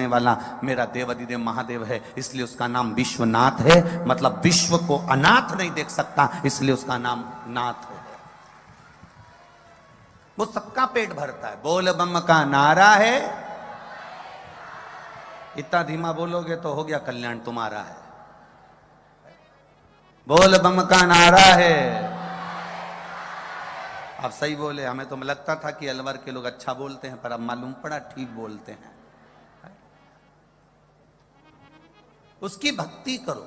करने वाला मेरा देवाधिदेव महादेव है, इसलिए उसका नाम विश्वनाथ है। मतलब विश्व को अनाथ नहीं देख सकता, इसलिए उसका नाम नाथ है। वो सबका पेट भरता है। बोल बम का नारा है, इतना धीमा बोलोगे तो हो गया कल्याण तुम्हारा है। बोल बम का नारा है। अब सही बोले। हमें तो लगता था कि अलवर के लोग अच्छा बोलते हैं, पर अब मालूम पड़ा ठीक बोलते हैं। उसकी भक्ति करो।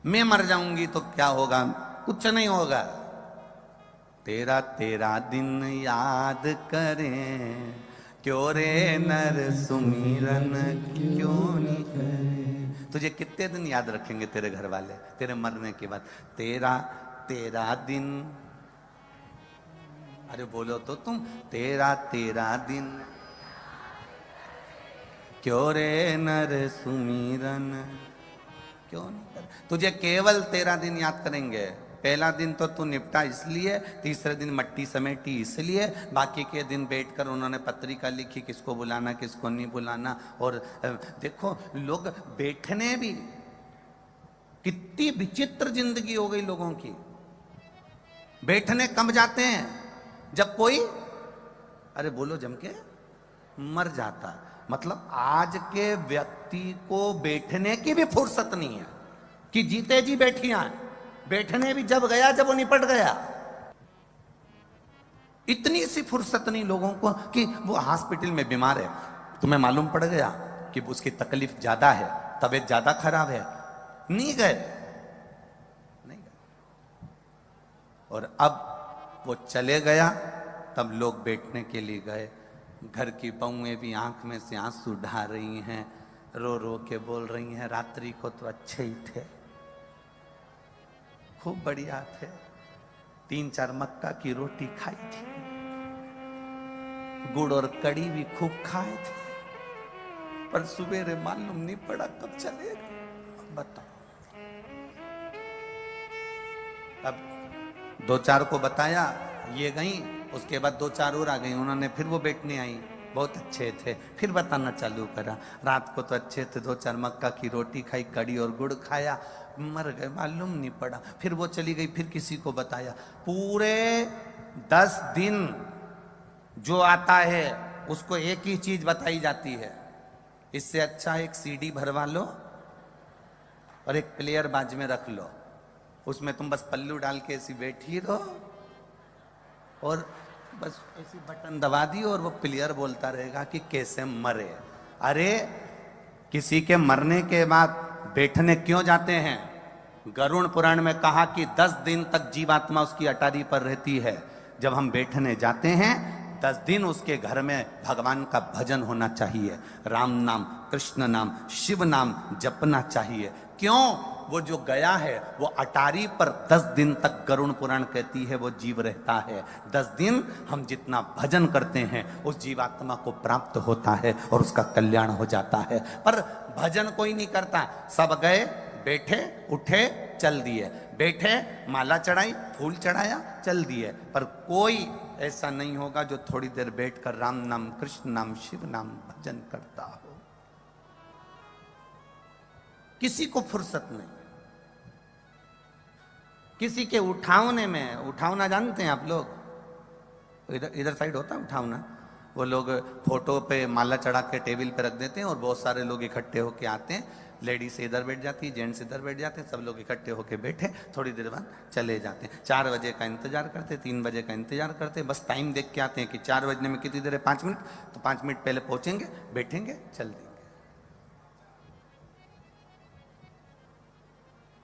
मैं मर जाऊंगी तो क्या होगा? कुछ नहीं होगा। तेरा तेरा दिन याद करें, क्यों रे नर सुमिरन क्यों नहीं करें। तुझे कितने दिन याद रखेंगे तेरे घर वाले तेरे मरने के बाद? तेरा तेरा दिन, अरे बोलो तो तुम, तेरा तेरा दिन क्यों रे नर सुमिरन क्यों नहीं कर। तुझे केवल तेरा दिन याद करेंगे। पहला दिन तो तू निपटा इसलिए, तीसरे दिन मट्टी समेटी इसलिए, बाकी के दिन बैठकर उन्होंने पत्रिका लिखी किसको बुलाना किसको नहीं बुलाना। और देखो लोग बैठने भी, कितनी विचित्र जिंदगी हो गई लोगों की। बैठने कब जाते हैं? जब कोई, अरे बोलो जम के, मर जाता। मतलब आज के व्यक्ति को बैठने की भी फुर्सत नहीं है कि जीते जी बैठिया। बैठने भी जब गया जब वो निपट गया। इतनी सी फुर्सत नहीं लोगों को कि वो हॉस्पिटल में बीमार है, तुम्हें मालूम पड़ गया कि उसकी तकलीफ ज्यादा है, तबीयत ज्यादा खराब है, नहीं गए, नहीं गए। और अब वो चले गया, तब लोग बैठने के लिए गए। घर की बहुएं भी आंख में से आंसू ढा रही हैं, रो रो के बोल रही हैं रात्रि को तो अच्छे ही थे, खूब बढ़िया थे, 3-4 मक्का की रोटी खाई थी, गुड़ और कड़ी भी खूब खाए थे, पर सुबेरे मालूम नहीं पड़ा कब चलेगा। बताओ। अब 2-4 को बताया, ये गई, उसके बाद 2-4 और आ गई, उन्होंने फिर वो बैठने आई, बहुत अच्छे थे, फिर बताना चालू करा, रात को तो अच्छे थे, 2-4 मक्का की रोटी खाई, कड़ी और गुड़ खाया, मर गए, मालूम नहीं पड़ा। फिर वो चली गई, फिर किसी को बताया। पूरे 10 दिन जो आता है उसको एक ही चीज बताई जाती है, इससे अच्छा एक सीडी भरवा लो और एक प्लेयर बाज में रख लो, उसमें तुम बस पल्लू डाल के ऐसी बैठी रहो और बस ऐसी बटन दबा दी और वो प्लेयर बोलता रहेगा कि कैसे मरे। अरे किसी के मरने के बाद बैठने क्यों जाते हैं? गरुड़ पुराण में कहा कि 10 दिन तक जीवात्मा उसकी अटारी पर रहती है। जब हम बैठने जाते हैं 10 दिन उसके घर में भगवान का भजन होना चाहिए, राम नाम कृष्ण नाम शिव नाम जपना चाहिए। क्यों? वो जो गया है वो अटारी पर 10 दिन तक, गरुड़ पुराण कहती है, वो जीव रहता है। 10 दिन हम जितना भजन करते हैं उस जीवात्मा को प्राप्त होता है और उसका कल्याण हो जाता है। पर भजन कोई नहीं करता, सब गए, बैठे, उठे, चल दिए, बैठे, माला चढ़ाई, फूल चढ़ाया, चल दिए। पर कोई ऐसा नहीं होगा जो थोड़ी देर बैठकर राम नाम कृष्ण नाम शिव नाम भजन करता हो। किसी को फुर्सत नहीं। किसी के उठावने में, उठावना जानते हैं आप लोग? इधर साइड होता है उठावना, वो लोग फोटो पे माला चढ़ा के टेबल पे रख देते हैं और बहुत सारे लोग इकट्ठे होके आते हैं, लेडीज इधर बैठ जाती है, जेंट्स इधर बैठ जाते हैं, सब लोग इकट्ठे होके बैठे, थोड़ी देर बाद चले जाते हैं। 4 बजे का इंतजार करते, 3 बजे का इंतजार करते, बस टाइम देख के आते हैं कि 4 बजने में कितनी देर है, 5 मिनट, तो 5 मिनट पहले पहुंचेंगे, बैठेंगे, चल देंगे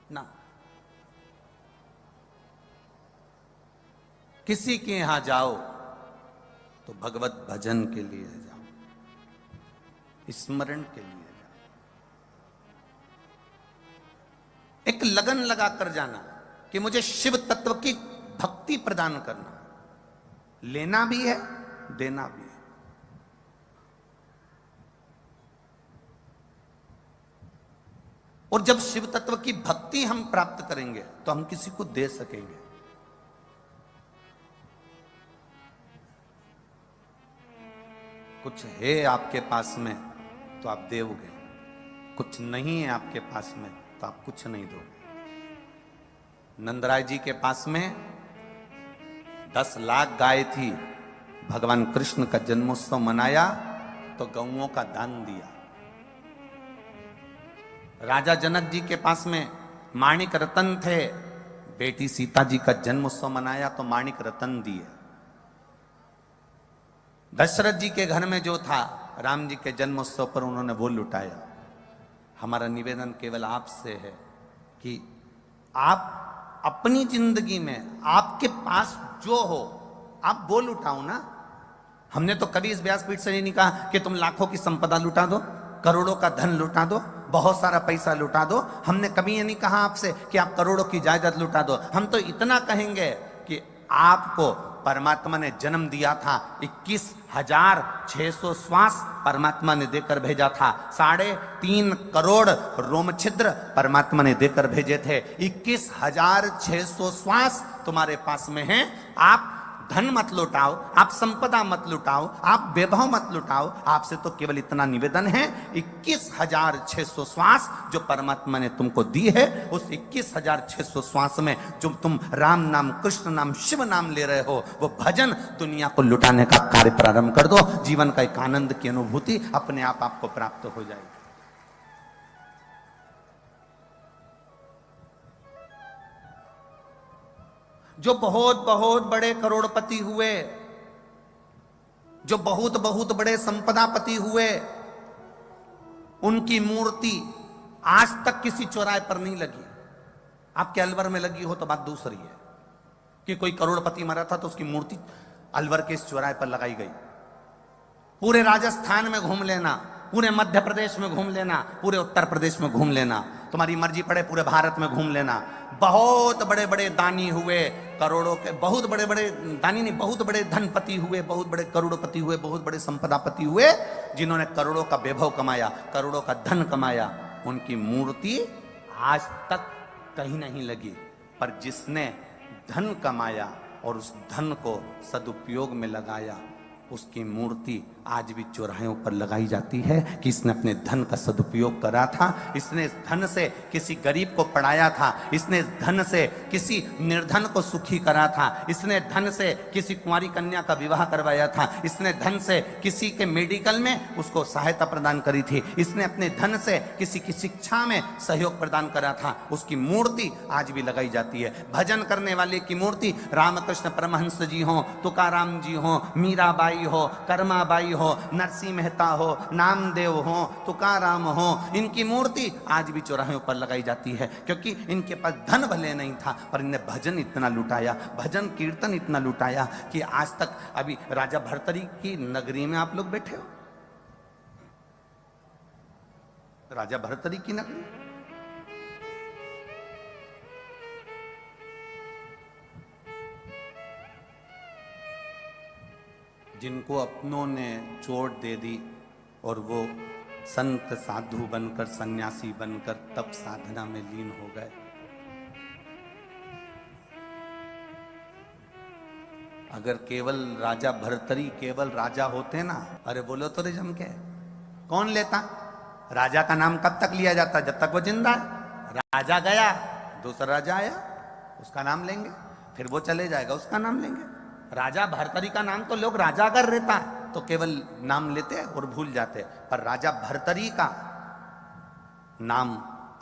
ना। किसी के यहां जाओ तो भगवत भजन के लिए जाओ, स्मरण के लिए जाओ, एक लगन लगाकर जाना कि मुझे शिव तत्व की भक्ति प्रदान करना, लेना भी है देना भी है। और जब शिव तत्व की भक्ति हम प्राप्त करेंगे तो हम किसी को दे सकेंगे। कुछ है आपके पास में तो आप दोगे, कुछ नहीं है आपके पास में तो आप कुछ नहीं दोगे। नंदराय जी के पास में 10 लाख गाय थी, भगवान कृष्ण का जन्मोत्सव मनाया तो गौओं का दान दिया। राजा जनक जी के पास में माणिक रतन थे, बेटी सीता जी का जन्मोत्सव मनाया तो माणिक रतन दिए। दशरथ जी के घर में जो था राम जी के जन्मोत्सव पर उन्होंने वो लुटाया। हमारा निवेदन केवल आपसे है कि आप अपनी जिंदगी में आपके पास जो हो आप वो लुटाओ ना। हमने तो कभी इस व्यासपीठ से नहीं कहा कि तुम लाखों की संपदा लुटा दो, करोड़ों का धन लुटा दो, बहुत सारा पैसा लुटा दो। हमने कभी ये नहीं कहा आपसे कि आप करोड़ों की जायदाद लुटा दो। हम तो इतना कहेंगे कि आपको परमात्मा ने जन्म दिया था, 21,600 श्वास परमात्मा ने देकर भेजा था, 3.5 करोड़ रोम छिद्र परमात्मा ने देकर भेजे थे। 21,600 श्वास तुम्हारे पास में हैं। आप धन मत लुटाओ, आप संपदा मत लुटाओ, आप वैभव मत लुटाओ। आपसे तो केवल इतना निवेदन है, 21,600 श्वास जो परमात्मा ने तुमको दी है, उस 21,600 श्वास में जो तुम राम नाम, कृष्ण नाम, शिव नाम ले रहे हो, वो भजन दुनिया को लुटाने का कार्य प्रारंभ कर दो। जीवन का एक आनंद की अनुभूति अपने आप आपको प्राप्त हो जाएगी। जो बहुत बहुत बड़े करोड़पति हुए, जो बहुत बहुत बड़े संपदापति हुए, उनकी मूर्ति आज तक किसी चौराहे पर नहीं लगी। आपके अलवर में लगी हो तो बात दूसरी है कि कोई करोड़पति मरा था तो उसकी मूर्ति अलवर के इस चौराहे पर लगाई गई। पूरे राजस्थान में घूम लेना, पूरे मध्य प्रदेश में घूम लेना, पूरे उत्तर प्रदेश में घूम लेना, तुम्हारी मर्जी पड़े पूरे भारत में घूम लेना। बहुत बड़े बड़े दानी हुए, करोड़ों के, बहुत बड़े बड़े दानी नहीं, बहुत बड़े धनपति हुए, बहुत बड़े करोड़पति हुए, बहुत बड़े संपदापति हुए, जिन्होंने करोड़ों का वैभव कमाया, करोड़ों का धन कमाया, उनकी मूर्ति आज तक कहीं नहीं लगी। पर जिसने धन कमाया और उस धन को सदुपयोग में लगाया, उसकी मूर्ति आज भी चौराहों पर लगाई जाती है कि इसने अपने धन का सदुपयोग करा था, इसने इस धन से किसी गरीब को पढ़ाया था, इसने इस धन से किसी निर्धन को सुखी करा था, इसने धन से किसी कुंवारी कन्या का विवाह करवाया था, इसने धन से किसी के मेडिकल में उसको सहायता प्रदान करी थी, इसने अपने धन से किसी की शिक्षा में सहयोग प्रदान करा था। उसकी मूर्ति आज भी लगाई जाती है। भजन करने वाले की मूर्ति रामकृष्ण परमहंस जी हो, तुकाराम जी हो, मीराबाई हो, कर्माबाई हो, नरसिंह मेहता हो, नामदेव हो, तुकाराम हो, इनकी मूर्ति आज भी चौराहों पर लगाई जाती है, क्योंकि इनके पास धन भले नहीं था पर इन्हें भजन इतना लुटाया, भजन कीर्तन इतना लुटाया कि आज तक अभी राजा भर्तरी की नगरी में आप लोग बैठे हो, राजा भर्तरी की नगरी, जिनको अपनों ने चोट दे दी और वो संत साधु बनकर, सन्यासी बनकर तप साधना में लीन हो गए। अगर केवल राजा भर्तरी केवल राजा होते ना, अरे बोलो तो रे जम के, कौन लेता? राजा का नाम कब तक लिया जाता? जब तक वो जिंदा है। राजा गया, दूसरा राजा आया, उसका नाम लेंगे, फिर वो चले जाएगा, उसका नाम लेंगे। राजा भर्तरी का नाम तो लोग, राजा अगर रहता तो केवल नाम लेते और भूल जाते, पर राजा भर्तरी का नाम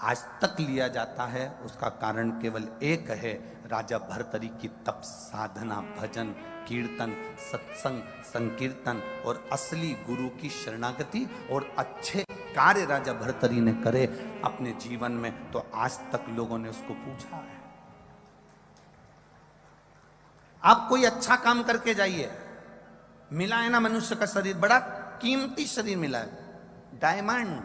आज तक लिया जाता है। उसका कारण केवल एक है, राजा भर्तरी की तप साधना, भजन कीर्तन, सत्संग, संकीर्तन और असली गुरु की शरणागति और अच्छे कार्य राजा भर्तरी ने करे अपने जीवन में, तो आज तक लोगों ने उसको पूछा है। आप कोई अच्छा काम करके जाइए, मिला है ना मनुष्य का शरीर, बड़ा कीमती शरीर मिला है, डायमंड,